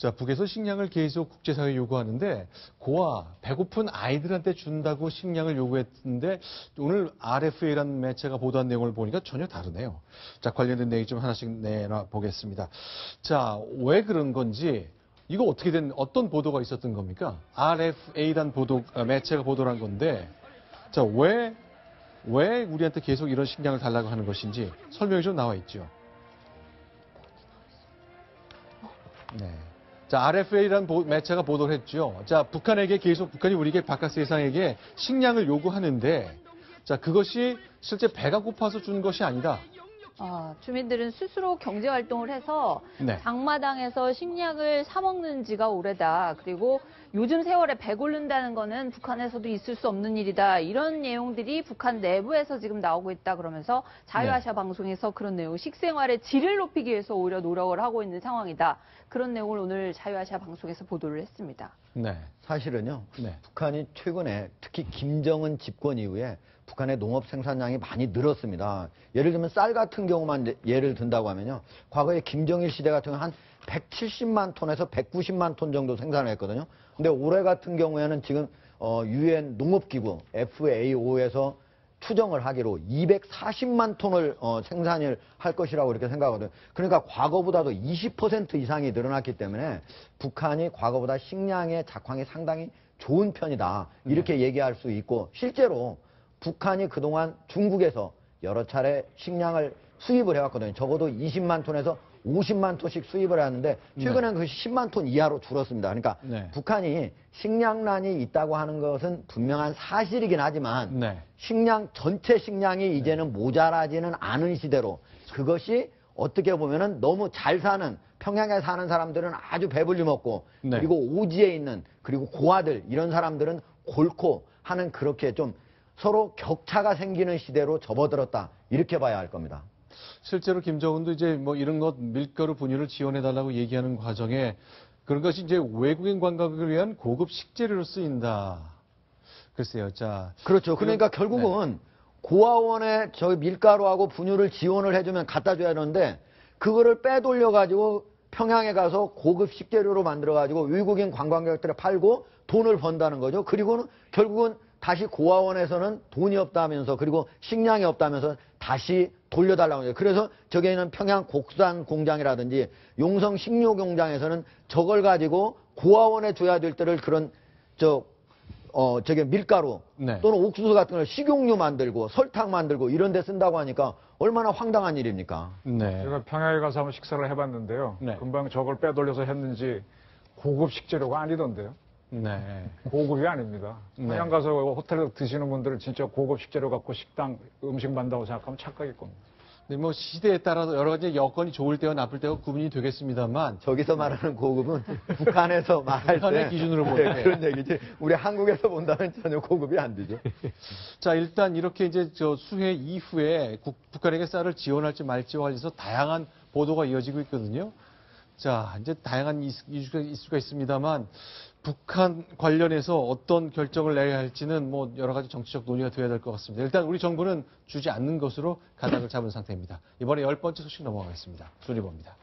자, 북에서 식량을 계속 국제사회에 요구하는데 고아, 배고픈 아이들한테 준다고 식량을 요구했는데 오늘 RFA라는 매체가 보도한 내용을 보니까 전혀 다르네요. 자, 관련된 내용 좀 하나씩 내놔 보겠습니다. 자, 왜 그런 건지 이거 어떻게 된 어떤 보도가 있었던 겁니까? RFA란 매체가 보도를 한 건데 자, 왜 우리한테 계속 이런 식량을 달라고 하는 것인지 설명이 좀 나와 있죠. 네. 자, RFA라는 매체가 보도를 했죠. 자, 북한이 우리에게 바깥 세상에게 식량을 요구하는데, 자, 그것이 실제 배가 고파서 주는 것이 아니다. 주민들은 스스로 경제활동을 해서 네. 장마당에서 식량을 사 먹는 지가 오래다. 그리고 요즘 세월에 배고른다는 거는 북한에서도 있을 수 없는 일이다. 이런 내용들이 북한 내부에서 지금 나오고 있다. 그러면서 자유아시아 방송에서 그런 내용, 식생활의 질을 높이기 위해서 오히려 노력을 하고 있는 상황이다. 그런 내용을 오늘 자유아시아 방송에서 보도를 했습니다. 네. 사실은요. 네. 북한이 최근에 특히 김정은 집권 이후에 북한의 농업 생산량이 많이 늘었습니다. 예를 들면 쌀 같은 경우만 예를 든다고 하면요. 과거에 김정일 시대 같은 경우는 한 170만 톤에서 190만 톤 정도 생산을 했거든요. 근데 올해 같은 경우에는 지금 UN 농업기구 FAO에서 추정을 하기로 240만 톤을 생산을 할 것이라고 이렇게 생각하거든요. 그러니까 과거보다도 20% 이상이 늘어났기 때문에 북한이 과거보다 식량의 작황이 상당히 좋은 편이다. 이렇게 얘기할 수 있고 실제로 북한이 그동안 중국에서 여러 차례 식량을 수입을 해왔거든요. 적어도 20만 톤에서 50만 톤씩 수입을 하는데 최근에는 그 10만 톤 이하로 줄었습니다. 그러니까 북한이 식량난이 있다고 하는 것은 분명한 사실이긴 하지만 전체 식량이 이제는 모자라지는 않은 시대로 그것이 어떻게 보면은 너무 잘 사는 평양에 사는 사람들은 아주 배불리 먹고 그리고 오지에 있는 그리고 고아들 이런 사람들은 골코 하는 그렇게 좀 서로 격차가 생기는 시대로 접어들었다. 이렇게 봐야 할 겁니다. 실제로 김정은도 이제 뭐 이런 것 밀가루 분유를 지원해달라고 얘기하는 과정에 그런 것이 이제 외국인 관광을 위한 고급 식재료로 쓰인다. 글쎄요, 자. 그렇죠. 그러니까 결국은 고아원에 저기 밀가루하고 분유를 지원을 해주면 갖다 줘야 하는데 그거를 빼돌려가지고 평양에 가서 고급 식재료로 만들어가지고 외국인 관광객들에 팔고 돈을 번다는 거죠. 그리고는 결국은 다시 고아원에서는 돈이 없다면서 그리고 식량이 없다면서 다시 돌려달라고 하죠. 그래서 저기에는 평양 곡산 공장이라든지 용성 식료 공장에서는 저걸 가지고 고아원에 줘야 될 때를 그런 저기 밀가루 또는 옥수수 같은 걸 식용유 만들고 설탕 만들고 이런 데 쓴다고 하니까 얼마나 황당한 일입니까? 제가 평양에 가서 한번 식사를 해봤는데요. 금방 저걸 빼돌려서 했는지 고급 식재료가 아니던데요. 고급이 아닙니다. 평양 가서 호텔에 드시는 분들은 진짜 고급 식재료 갖고 음식 만든다고 생각하면 착각일 겁니다. 네, 뭐 시대에 따라서 여러 가지 여건이 좋을 때와 나쁠 때가 구분이 되겠습니다만 저기서 말하는 고급은 북한에서 말할 북한의 기준으로 볼 때 그런 얘기지. 우리 한국에서 본다면 전혀 고급이 안 되죠. 자, 일단 이렇게 이제 수해 이후에 북한에게 쌀을 지원할지 말지와 관련해서 다양한 보도가 이어지고 있거든요. 자, 이제 다양한 이슈가 있습니다만 북한 관련해서 어떤 결정을 내야 할지는 뭐 여러 가지 정치적 논의가 되어야 될 것 같습니다. 일단 우리 정부는 주지 않는 것으로 가닥을 잡은 상태입니다. 이번에 10번째 소식 넘어가겠습니다. 손희보입니다.